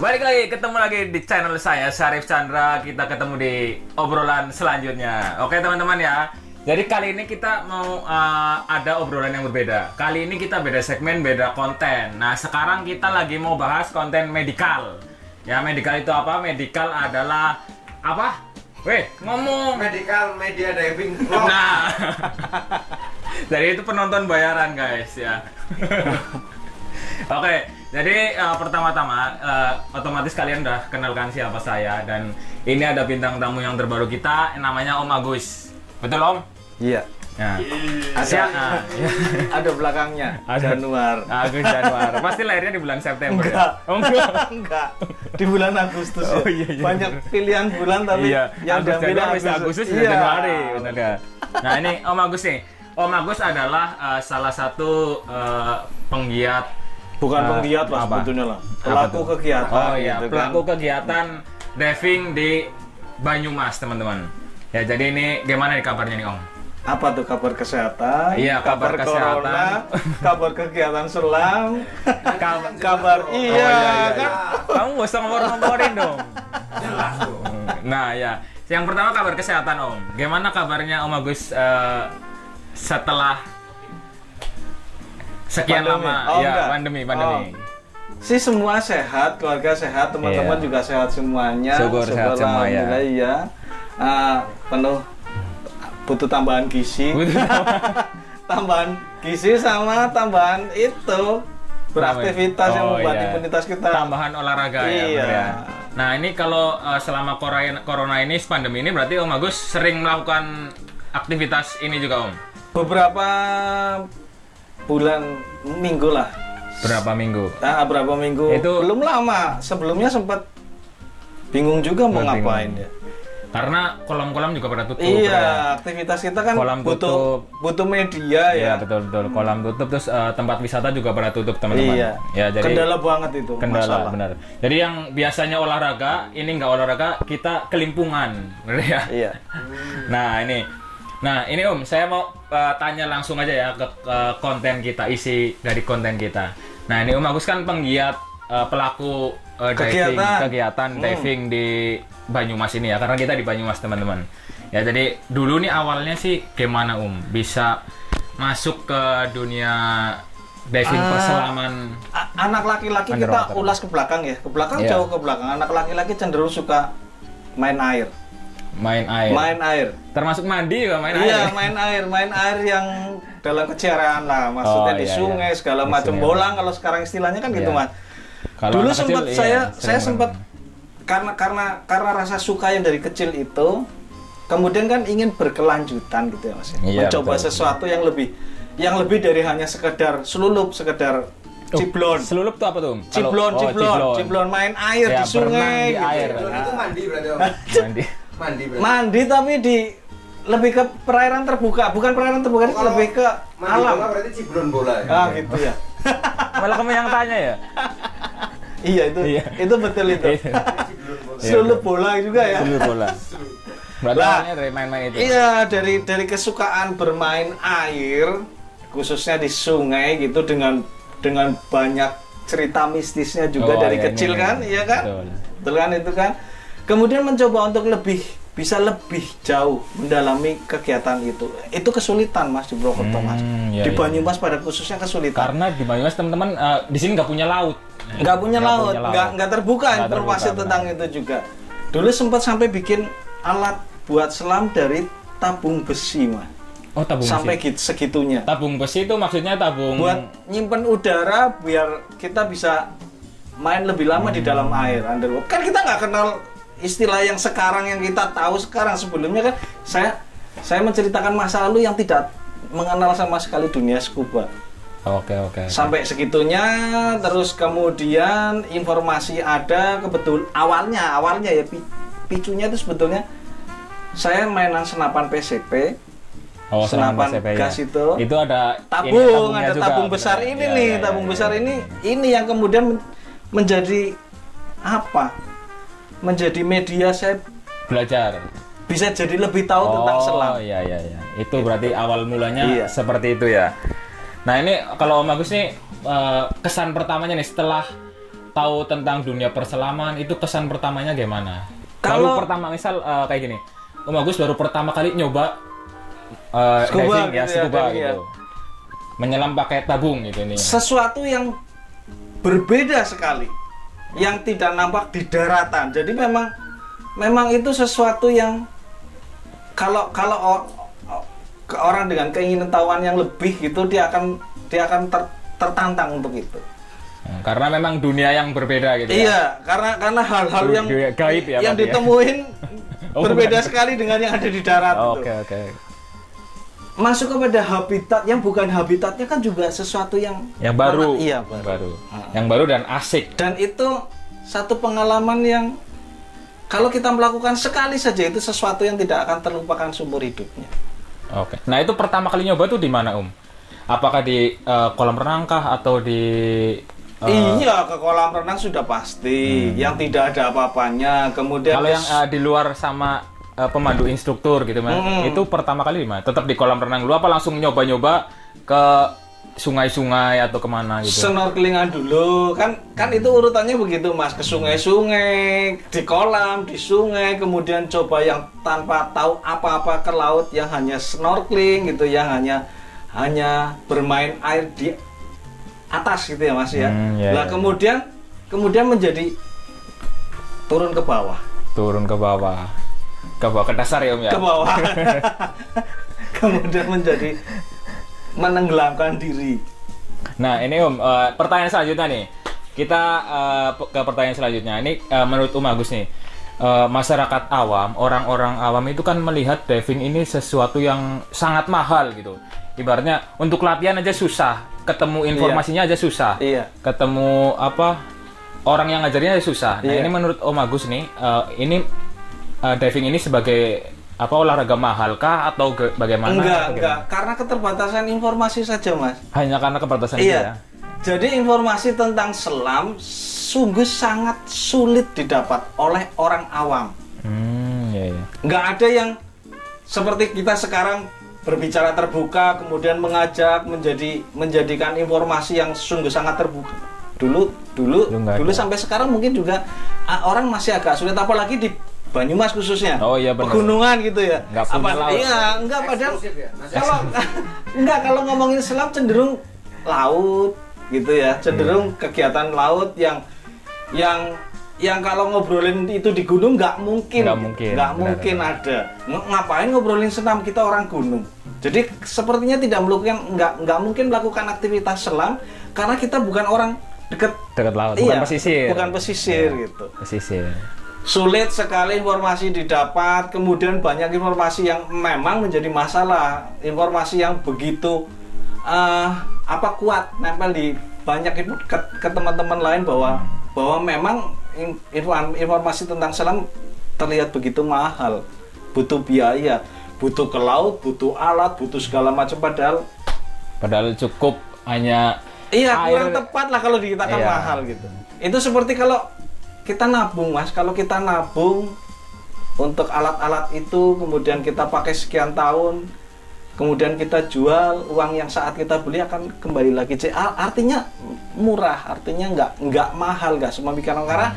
Balik lagi, ketemu lagi di channel saya, Syarif Chandra. Kita ketemu di obrolan selanjutnya. Oke teman-teman ya. Jadi kali ini kita mau ada obrolan yang berbeda. Kali ini kita beda segmen, beda konten. Nah sekarang kita lagi mau bahas konten medikal. Ya medikal itu apa? Medikal adalah apa? Weh ngomong. Medical media diving. Nah, jadi itu penonton bayaran guys ya. Oke, jadi pertama-tama otomatis kalian udah kenalkan siapa saya, dan ini ada bintang tamu yang terbaru kita, namanya Om Agus. Betul Om? Iya. Nah, Ada belakangnya. Januar. Agus Januar. Pasti lahirnya di bulan September. Enggak. Ya? Oh, enggak. Enggak. Di bulan Agustus. Oh, Ya. iya. Banyak pilihan bulan tapi Iya, yang Agus diambil Januar bisa Agustus bisa Iya. Januari, benar ya. Nah, ini Om Agus nih. Om Agus adalah salah satu penggiat. Bukan penggiat lah apa? sebetulnya lah. Apa Pelaku tuh? kegiatan. Oh iya, gitu pelaku kan. kegiatan diving di Banyumas, teman-teman. Ya, jadi ini gimana nih kabarnya nih, Om? Apa tuh kabar kesehatan? Iya, kabar kesehatan. corona, kabar kegiatan selam, Kabar kabar iya kan. Kamu gak usah ngomong-ngomongin dong. Nah, ya. Yang pertama kabar kesehatan, Om. Gimana kabarnya Om Agus setelah sekian Pandemi. lama Oh, ya enggak. pandemi? Si semua sehat, keluarga sehat, teman-teman Iya. juga sehat semuanya. Syukur sehat semua ya. Alhamdulillah, iya. Penuh butuh tambahan gizi. Tambahan gizi sama tambahan itu beraktivitas yang Oh, membuat iya. imunitas kita. Tambahan olahraga ya, Iya. bener ya. Nah ini kalau selama corona ini, pandemi ini, berarti Om Agus sering melakukan aktivitas ini juga Om? Beberapa bulan, minggu lah. Berapa minggu? Berapa minggu? Itu- belum lama. Sebelumnya sempat bingung juga mau Bingung. ngapain ya. Karena kolam-kolam juga pada tutup. Iya, ya. aktivitas kita kan Kolam butuh media ya. Iya betul. Kolam tutup, terus tempat wisata juga pada tutup teman-teman. Iya. Ya, jadi Kendala banget itu. kendala masalah. benar. Jadi yang biasanya olahraga, ini nggak olahraga, kita kelimpungan, benar ya. Iya. Nah ini Om, saya mau tanya langsung aja ya ke konten kita, isi dari konten kita. Nah ini Om Agus kan penggiat pelaku kegiatan diving di Banyumas ini ya, karena kita di Banyumas teman-teman. Ya jadi dulu nih awalnya sih gimana bisa masuk ke dunia diving perselaman? Anak laki-laki kita Underwater. ulas ke belakang ya, ke belakang Iya. jauh ke belakang. Anak laki-laki cenderung suka main air. Main air. Main air. Termasuk mandi juga main Iya, air. main air yang dalam keceriaan lah, maksudnya Oh, di iya, sungai iya. segala Di macam, sungai. bolang kalau sekarang istilahnya kan gitu, Iya. Mas. Kalau Dulu anak kecil, sempat iya, saya sering sempat karena rasa suka yang dari kecil itu, kemudian kan ingin berkelanjutan gitu ya Mas. Iya, Mencoba betul. sesuatu yang lebih dari hanya sekedar selulup, sekedar ciblon. Selulup tuh apa tuh? Ciblon main air Ya, di sungai berenang di gitu. air. Itu mandi berarti Om. Mandi. Mandi berarti. Mandi tapi lebih ke perairan terbuka, bukan perairan terbuka, Kalau lebih ke Mandi alam. bola berarti ciblon bola ya. Gitu ya. Malah kamu yang tanya ya? Iya itu, Iya. itu betul itu. Ciblon bola. Selulup bola juga ya. Selulup bola. Berarti Lah, awalnya dari main-main itu. Iya, dari kesukaan bermain air, khususnya di sungai gitu, dengan banyak cerita mistisnya juga Oh, dari iya, kecil ini, kan, ini. iya kan? Betul. Betul kan itu kan. Kemudian mencoba untuk bisa lebih jauh mendalami kegiatan itu. Itu kesulitan Mas di Brokerto Mas. Iya, Di iya. Banyumas pada khususnya kesulitan. Karena di Banyumas teman-teman di sini nggak punya laut. Nggak punya laut, nggak terbuka Nggak informasi terbuka, tentang itu juga. Dulu sempat sampai bikin alat buat selam dari tabung besi, Mas. Oh, tabung Sampai besi. segitunya. Tabung besi itu maksudnya tabung Buat nyimpen udara biar kita bisa main lebih lama di dalam air underwater. Kan kita nggak kenal istilah yang sekarang yang kita tahu sekarang. Sebelumnya kan saya menceritakan masa lalu yang tidak mengenal sama sekali dunia scuba. Oke. Sampai segitunya, terus kemudian informasi ada awalnya ya picunya itu sebetulnya saya mainan senapan PCP. Oh, senapan PCP, gas ya. itu. Itu ada Tabung, tabungnya ada juga, tabung besar benar. ini Iya, nih, iya, tabung iya, besar iya. ini yang kemudian menjadi apa? Menjadi media saya Belajar. bisa jadi lebih tahu tentang selam. Oh iya. Itu berarti awal mulanya Iya. seperti itu ya. Nah ini kalau Om Agus nih kesan pertamanya nih setelah tahu tentang dunia perselaman itu kesan pertamanya gimana? Kalau baru pertama misal kayak gini, Om Agus baru pertama kali nyoba scuba diving ya, scuba diving, gitu. Menyelam pakai tabung gitu ini. Sesuatu yang berbeda sekali, yang tidak nampak di daratan. Jadi memang itu sesuatu yang kalau orang dengan keinginan tahuan yang lebih gitu dia akan tertantang untuk itu. Karena memang dunia yang berbeda gitu Iya, karena hal-hal yang gaib ya, yang Pak, ya? ditemuin berbeda bukan. sekali dengan yang ada di darat. Oke. Masuk kepada habitat yang bukan habitatnya kan juga sesuatu yang baru. Iya, baru. Yang baru dan asik. Dan itu satu pengalaman yang kalau kita melakukan sekali saja itu sesuatu yang tidak akan terlupakan seumur hidupnya. Oke. Nah, itu pertama kali nyoba tuh di mana, Om? Apakah di kolam renang kah atau di Iya, ke kolam renang sudah pasti, yang tidak ada apa-apanya. Kemudian kalau yang di luar sama pemandu instruktur gitu, Mas. Itu pertama kali di mana? Tetap di kolam renang dulu apa langsung nyoba-nyoba ke sungai-sungai atau kemana gitu? Snorkelingan dulu, kan itu urutannya begitu, Mas. Ke sungai-sungai, di kolam, di sungai, kemudian coba yang tanpa tahu apa-apa ke laut, yang hanya snorkeling gitu, yang hanya bermain air di atas gitu ya, Mas ya. Nah, kemudian menjadi turun ke bawah. Turun ke bawah. Ke bawah ke dasar ya, Om ya. Ke bawah. Kemudian menjadi menenggelamkan diri. Nah, ini Om, pertanyaan selanjutnya nih. Kita ke pertanyaan selanjutnya. Ini menurut Om Agus nih. Masyarakat awam, orang-orang awam itu kan melihat diving ini sesuatu yang sangat mahal gitu. Ibaratnya untuk latihan aja susah, ketemu informasinya aja susah, ketemu orang yang ngajarnya aja susah. Nah, ini menurut Om Agus nih, ini diving ini sebagai olahraga mahal kah atau bagaimana? Enggak, karena keterbatasan informasi saja, Mas. Hanya karena keterbatasan itu ya. Jadi informasi tentang selam sungguh sangat sulit didapat oleh orang awam. Nggak ada yang seperti kita sekarang berbicara terbuka, kemudian mengajak menjadikan informasi yang sungguh sangat terbuka. Dulu sampai sekarang mungkin juga orang masih agak sulit, apalagi di Banyumas khususnya. Oh iya, benar. Pegunungan gitu ya. Nggak punya laut. Iya, enggak padahal kalau ngomongin selam cenderung laut gitu ya, cenderung kegiatan laut yang kalau ngobrolin itu di gunung nggak mungkin ada. Ngapain ngobrolin selam, kita orang gunung. Jadi sepertinya nggak mungkin melakukan aktivitas selam karena kita bukan orang dekat laut, bukan pesisir gitu. Pesisir. Sulit sekali informasi didapat, kemudian banyak informasi yang memang menjadi masalah, informasi yang begitu kuat nempel di banyak ke teman-teman lain bahwa memang informasi tentang selam terlihat begitu mahal, butuh biaya, butuh ke laut, butuh alat, butuh segala macam, padahal cukup hanya kurang tepat lah kalau dikatakan mahal gitu. Itu seperti kalau kita nabung, Mas, kalau kita nabung untuk alat-alat itu, kemudian kita pakai sekian tahun, kemudian kita jual, uang yang saat kita beli akan kembali lagi. Artinya murah, artinya nggak mahal, nggak sememikian, karena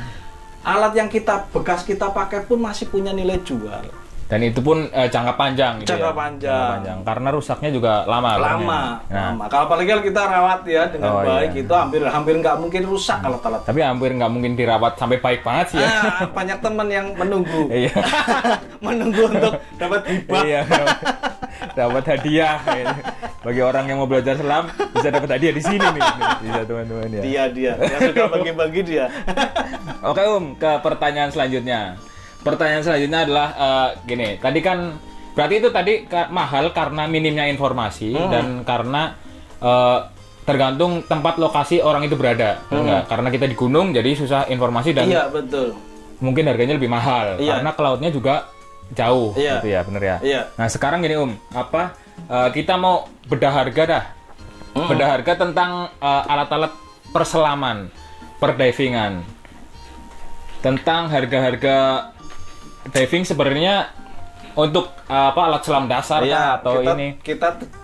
alat yang bekas kita pakai pun masih punya nilai jual. Dan itu pun jangka panjang gitu. Jangka panjang. Karena rusaknya juga lama. Lama. Kalau apalagi kalau kita rawat ya dengan baik, itu hampir nggak mungkin rusak kalau alat. Tapi hampir nggak mungkin dirawat sampai baik banget sih ya. Banyak teman yang menunggu. Menunggu untuk dapat hibah. Dapat hadiah. Bagi orang yang mau belajar selam bisa dapat hadiah di sini nih. Bisa teman-teman ya. Dia yang suka bagi-bagi dia. Oke, Om, ke pertanyaan selanjutnya. Pertanyaan selanjutnya adalah gini, tadi kan berarti itu tadi mahal karena minimnya informasi dan karena tergantung tempat lokasi orang itu berada. Enggak, karena kita di gunung jadi susah informasi dan betul. Mungkin harganya lebih mahal karena ke lautnya juga jauh gitu ya, bener ya. Nah, sekarang gini kita mau bedah harga dah. Bedah harga tentang alat-alat perselaman, perdivingan. Tentang harga-harga diving sebenarnya untuk alat selam dasar Iya, atau ini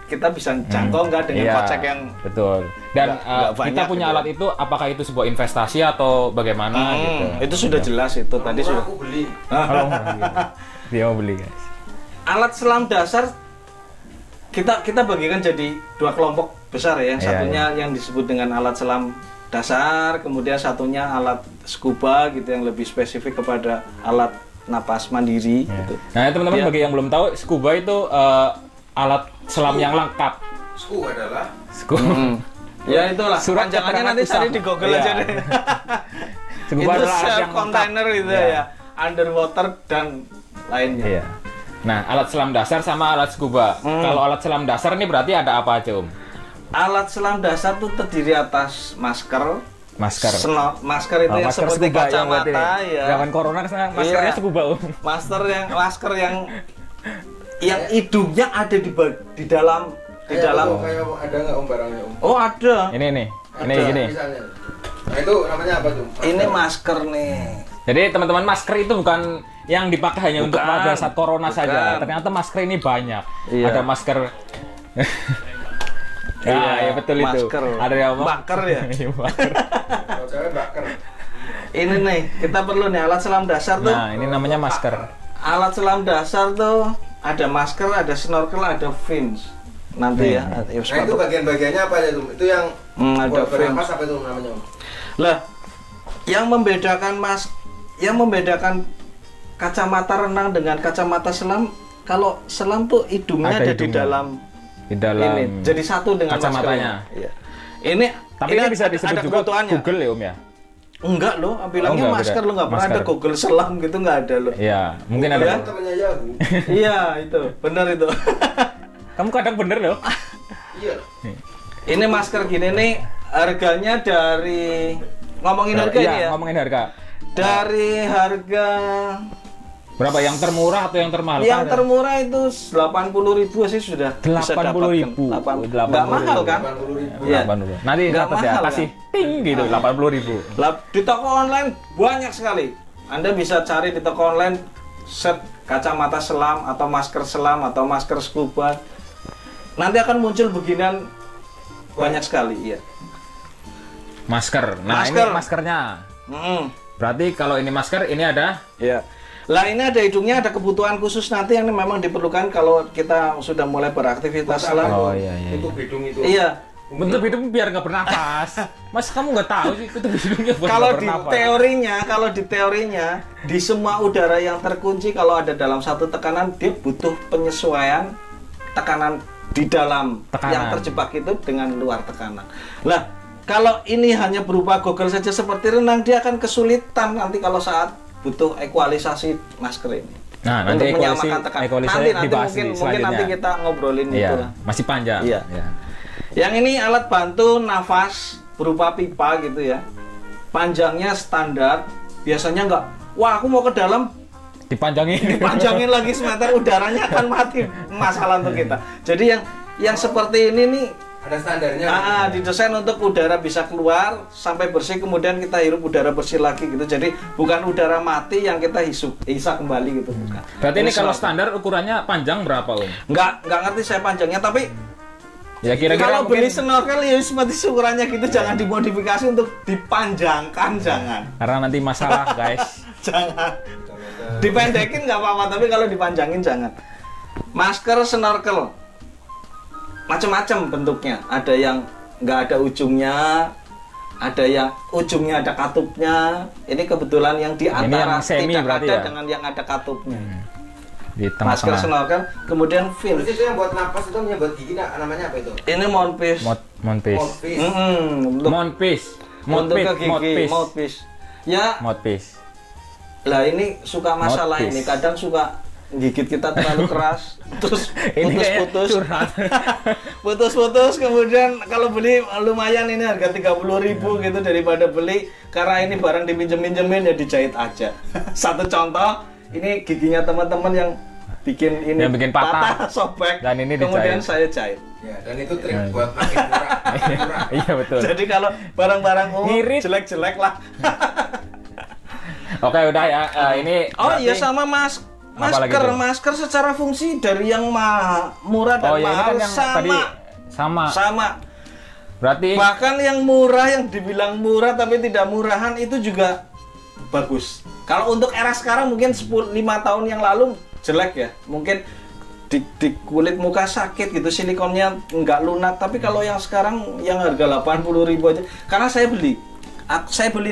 kita bisa jangkau nggak dengan iya, kocek yang betul. Dan nggak banyak kita punya gitu. alat itu, apakah itu sebuah investasi atau bagaimana gitu? itu sudah jelas itu tadi Murah sudah. aku beli. Kalau dia mau beli guys. Alat selam dasar kita bagikan jadi dua kelompok besar ya. Yang Iya, satunya yang disebut dengan alat selam dasar, kemudian satunya alat scuba gitu yang lebih spesifik kepada alat napas mandiri gitu. Nah teman-teman Iya. bagi yang belum tahu, scuba itu alat selam yang lengkap. Sku adalah Scuba. Ya itulah. Surat Panjangannya nanti keterangan cari usaha. di Google Iya. aja deh. Scuba Itu adalah alat self yang lengkap. container gitu Iya. ya, underwater dan lainnya. Iya. Nah alat selam dasar sama alat scuba. Kalau alat selam dasar ini berarti ada apa aja Alat selam dasar tuh terdiri atas masker, Masker. masker itu yang masker seperti scuba yang berarti kacamata ya. Zaman corona maskernya Iya. scuba Masker yang hidungnya ada di dalam kayak ada nggak om barangnya om? Oh, ada. Ini nih. Ini Ada, gini. misalnya. Nah itu namanya apa tuh? Ini masker nih. Jadi teman-teman, masker itu bukan yang dipakai hanya untuk Bukan. pada saat corona Bukan. saja. Ternyata masker ini banyak. Iya. Ada masker. Ya, ya betul itu. Masker. Ada yang apa? Baker ya. Iya, baker. Kalau cewek baker. Ini nih, kita perlu nih alat selam dasar tuh. Nah, ini namanya masker. Alat selam dasar tuh ada masker, ada snorkel, ada fins. Nanti ya. Nah itu bagian-bagiannya apa ya tuh? Itu yang ada buat fins. bernapas apa itu namanya om? Lah, yang membedakan kacamata renang dengan kacamata selam, kalau selam tuh hidungnya Ada ada hidungnya. Di dalam ini, jadi satu dengan kacamatanya. maskernya. Iya. Ini Tapi ini bisa ada disebut juga kebutuhannya. Google ya, Om ya? Enggak loh, bilangnya enggak, masker beda. lo nggak pernah ada Masker. Google selam gitu nggak ada loh. Iya, mungkin ada. Ya? Temannya Yahoo. Iya itu, benar itu. Kamu kadang bener loh. Iya. Ini masker gini nih harganya dari ngomongin harga Iya, ini ya. ngomongin harga. Dari harga Berapa yang termurah atau yang termahal? yang termurah itu 80.000 sih sudah bisa 80.000. dapatkan. 80.000. Nggak mahal kan? 80.000. Iya. 80.000. Nanti Nggak catat ya, mahal, kasih ting gitu 80.000. Lah, di toko online banyak sekali. Anda bisa cari di toko online set kacamata selam atau masker selam atau masker scuba. Nanti akan muncul beginian banyak sekali, iya. Masker. Nah, Masker. ini maskernya. Mm-mm. Berarti kalau ini masker, ini ada Iya. Lah ini ada hidungnya, ada kebutuhan khusus nanti yang memang diperlukan kalau kita sudah mulai beraktivitas selam. Oh, iya, iya, Untuk hidung itu. Iya. bentuk hidung biar nggak bernafas. Mas kamu nggak tahu sih itu hidungnya buat Kalau nggak di bernafas. teorinya, di semua udara yang terkunci kalau ada dalam satu tekanan dia butuh penyesuaian tekanan di dalam Tekanan. yang terjebak itu dengan luar tekanan. Lah, kalau ini hanya berupa goggle saja seperti renang, dia akan kesulitan nanti kalau saat butuh ekualisasi masker ini. Nah, nanti Untuk menyamakan tekanan. Nanti dibahas mungkin di selanjutnya. nanti kita ngobrolin Iya, itu lah. masih panjang. Iya. Ya. Yang ini alat bantu nafas berupa pipa gitu ya. Panjangnya standar, biasanya nggak, wah aku mau ke dalam, Dipanjangin. panjangin lagi semeter, udaranya akan mati, masalah untuk kita. Jadi yang seperti ini nih, Ada standarnya. didesain untuk udara bisa keluar sampai bersih, kemudian kita hirup udara bersih lagi gitu. Jadi bukan udara mati yang kita hisap kembali gitu, bukan. Berarti ini kalau snorkel. standar ukurannya panjang berapa, Om? nggak ngerti saya panjangnya, tapi Ya kira-kira kalau beli mungkin snorkel ya seperti ukurannya gitu, jangan dimodifikasi untuk dipanjangkan, jangan. karena nanti masalah, guys. Jangan. Dipendekin nggak apa-apa, tapi kalau dipanjangin jangan. Masker snorkel macam-macam bentuknya. Ada yang nggak ada ujungnya, ada yang ujungnya ada katupnya. Ini kebetulan yang di Ini antara yang semi tidak berarti ada ya? dengan yang ada katupnya. Di Masker tengah-tengah. snorkel, kemudian fin. Terus itu yang buat napas itu yang buat gigi namanya apa itu? Ini mouthpiece. Mouthpiece. Mouthpiece. Untuk Mouthpiece. untuk ke gigi, Mouthpiece. mouthpiece. Ya, Mouthpiece. lah ini suka masalah Mouthpiece. ini. Kadang suka gigit kita terlalu keras, terus Ini kayak putus-putus. curhat. Putus-putus, kemudian kalau beli lumayan ini harga 30.000 gitu daripada beli karena ini barang dipinjem-pinjemin ya dijahit aja. Satu contoh, ini giginya teman-teman yang bikin ini Yang bikin patah. sobek, Dan ini kemudian dijahit. saya jahit. Ya, dan itu trik buat makin murah. Makin murah. Iya betul. Jadi kalau barang-barang Ngirit. jelek-jelek lah. Oke udah ya. Ini Oh iya berarti- sama Masker secara fungsi dari yang murah dan mahal kan sama. Berarti bahkan yang murah, yang dibilang murah tapi tidak murahan itu juga bagus. Kalau untuk era sekarang mungkin 5 tahun yang lalu jelek ya. Mungkin di kulit muka sakit gitu, silikonnya nggak lunak. Tapi kalau yang sekarang yang harga 80.000 aja, karena saya beli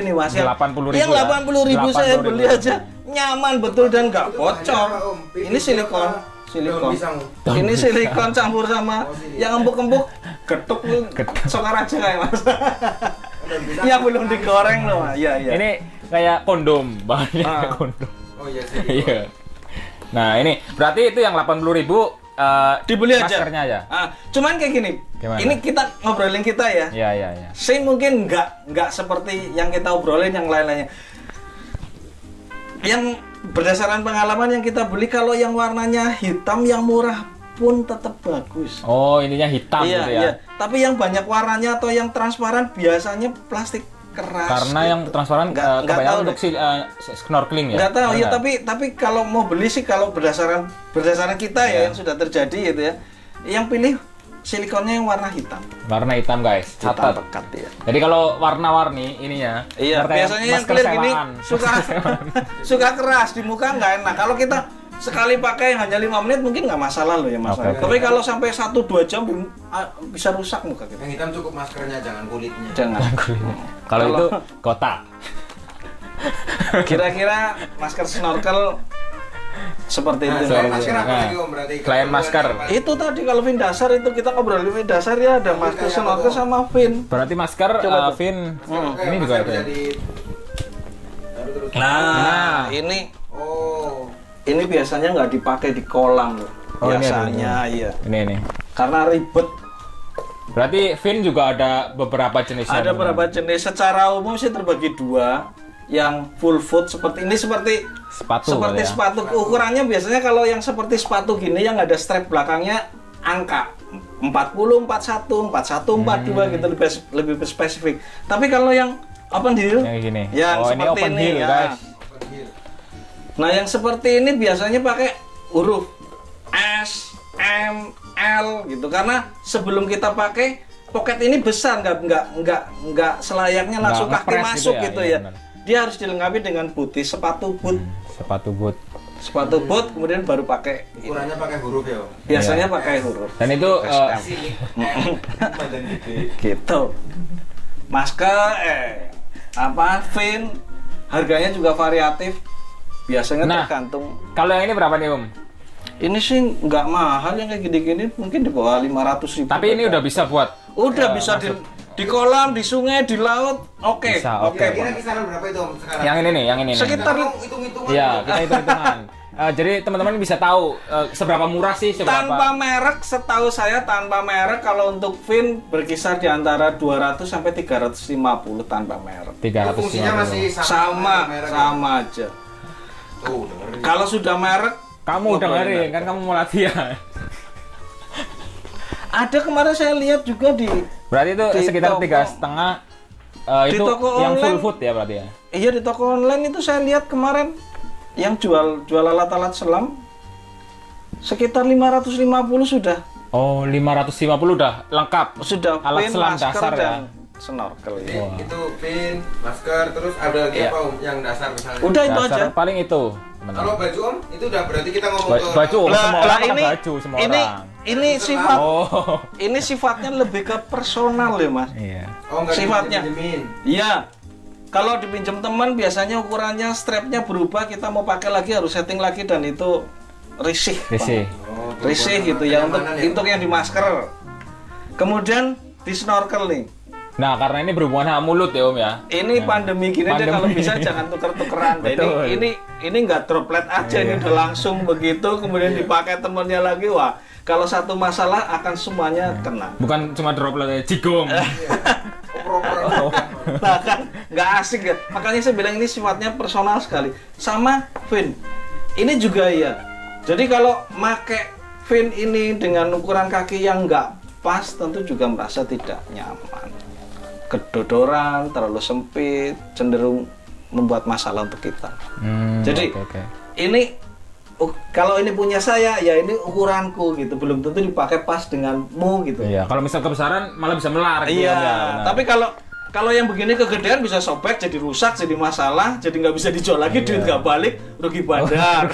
nih Mas, yang 80.000 yang 80.000 saya beli aja nyaman betul dan nggak bocor. Ini silikon. Ini silikon campur sama yang empuk-empuk, getuk sokar aja kayak Mas. Yang belum digoreng loh Mas. Iya. Ini kayak kondom, bahannya kayak kondom. Oh iya sih. Iya. Nah, ini berarti itu yang 80.000 dibeli aja. Maskernya aja. Cuman kayak gini. Gimana? Ini kita ngobrolin kita ya. Iya. Saya mungkin nggak seperti yang kita obrolin yang lain-lainnya. Yang berdasarkan pengalaman yang kita beli, kalau yang warnanya hitam yang murah pun tetap bagus. Oh, ininya hitam gitu ya. Iya. Tapi yang banyak warnanya atau yang transparan biasanya plastik keras. Karena yang transparan kebanyakan untuk snorkeling ya. Nggak tahu ya, tapi kalau mau beli sih, kalau berdasarkan kita ya yang sudah terjadi gitu ya, yang pilih silikonnya yang warna hitam. Warna hitam guys, catat. Pekat ya. Jadi kalau warna-warni ininya, iya, biasanya yang clear gini suka keras di muka nggak enak. Kalau kita sekali pakai hanya 5 menit mungkin nggak masalah loh ya Mas. Okay. Tapi kalau sampai 1-2 jam bisa rusak muka kita. Yang hitam cukup maskernya, jangan kulitnya. Jangan kulitnya. Kalau itu kotak. Kira-kira masker snorkel seperti itu. Masker apa lagi Om berarti? Selain masker. Itu tadi kalau fin dasar itu kita ngobrolin fin dasar ya, ada masker snorkel sama fin. Berarti masker fin. Ini juga ada. Nah, ini biasanya nggak dipakai di kolam loh. Biasanya iya. Ini. Karena ribet. Berarti fin juga ada beberapa jenis. Ada beberapa jenis. Secara umum sih terbagi 2. Yang full foot seperti ini, seperti sepatu. Ukurannya biasanya kalau yang seperti sepatu gini yang ada strap belakangnya angka 40, 41, 42 gitu, lebih spesifik. Tapi kalau yang open heel, yang seperti ini heel, ya. Guys. Nah, yang seperti ini biasanya pakai huruf S, M, L gitu, karena sebelum kita pakai pocket ini besar, nggak selayaknya langsung kaki masuk gitu ya. Dia harus dilengkapi dengan putih, sepatu boot. Sepatu boot kemudian baru pakai. Ukurannya pakai huruf ya. Biasanya pakai huruf. Dan itu gitu. Masker fin harganya juga variatif. Biasanya tergantung. Kalau yang ini berapa nih Om? Ini sih nggak mahal, yang kayak gini-gini mungkin di bawah 500.000. Tapi ini udah bisa buat. Udah bisa di kolam, di sungai, di laut. Oke. Kira-kira kisaran berapa itu Om sekarang? Yang ini nih. Sekitar hitung-hitungan. Iya, kita hitung-hitungan. Jadi teman-teman bisa tahu seberapa murah sih, tanpa merek. Setahu saya tanpa merek kalau untuk fin berkisar di antara 200 sampai 350 tanpa merek. 350. Fungsinya masih sama aja. Kalau sudah merek, kamu dengerin kan, kamu mau latihan. Ada kemarin saya lihat juga berarti itu sekitar 3,5 itu yang full food ya berarti ya? Iya, di toko online itu saya lihat kemarin yang jual alat-alat selam sekitar 550 sudah. Oh, 550 udah lengkap. Sudah alat pin, selam dasar ya. Snorkel ya. Itu pin, masker, terus ada lagi apa Om yang dasar misalnya? Udah itu dasar aja. Paling itu. Kalau baju Om, itu udah berarti kita ngomong baju semua orang ini, baju semua orang. Ini sifat. Ini sifatnya lebih ke personal ya, Mas. Iya. Oh, sifatnya. Iya. Kalau dipinjam teman biasanya ukurannya strapnya berubah, kita mau pakai lagi harus setting lagi dan itu risih. Risih gitu ya untuk yang di masker. Kemudian di snorkel nih. Nah, karena ini berhubungan sama mulut ya Om ya. Ini pandemi gini deh, kalau bisa jangan tuker-tukeran. Ini nggak droplet aja, ini udah langsung begitu, kemudian dipakai temennya lagi, wah. Kalau satu masalah akan semuanya kena. Bukan cuma droplet jigong. Nah kan nggak asik ya. Makanya saya bilang ini sifatnya personal sekali. Sama fin. Ini juga ya. Jadi kalau make fin ini dengan ukuran kaki yang nggak pas, tentu juga merasa tidak nyaman. Kedodoran, terlalu sempit, cenderung membuat masalah untuk kita. Jadi ini kalau ini punya saya ya ini ukuranku gitu, belum tentu dipakai pas denganmu gitu. Iya, kalau misal kebesaran malah bisa melar gitu. Iya, ya, tapi kalau yang begini kegedean bisa sobek, jadi rusak, jadi masalah, jadi nggak bisa dijual lagi, duit nggak balik, rugi bandar.